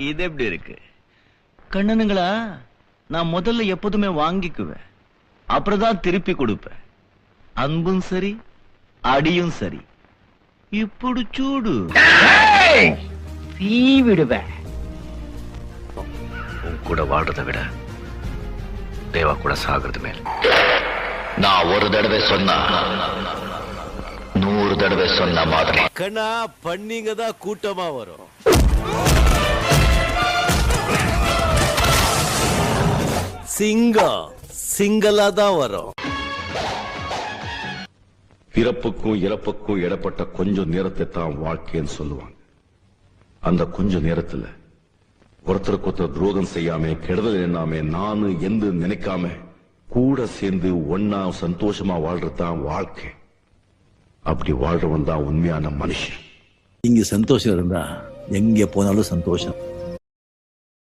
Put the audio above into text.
இது எப்படி இருக்கு கண்ணனுங்களா? நான் முதல்ல எப்போதுமே வாங்கிக்குவேன், அப்புறம் தான் திருப்பி கொடுப்பேன். அன்பும் சரி, அடியும் சரி. இப்படி சூடு தீ விடுவேன். உன் கூட வாழ்றதை விட தேவா கூட சாகிறது மேல். நான் ஒரு தடவை சொன்னா 100 தடவை சொன்ன மாதிரி. கண்ணா பண்ணிங்க தான் கூட்டமா வரும். சிங்கம் சிங்களா தான் வரும். பிறப்புக்கும் இறப்புக்கும் இடப்பட்ட கொஞ்சம் நேரத்தை தான் வாழ்க்கைன்னு சொல்லுவாங்க. அந்த கொஞ்ச நேரத்துல ஒருத்தருக்கு ஒருத்தர் துரோகம் செய்யாம, கெடுதல் எண்ணாம, நானு எந்த நினைக்காம கூட சேர்ந்து ஒன்னா சந்தோஷமா வாழ்றதுதான் வாழ்க்கை. அப்படி வாழ்றவன் தான் உண்மையான மனுஷன். இங்க சந்தோஷம் இருந்தா எங்க போனாலும் சந்தோஷம்.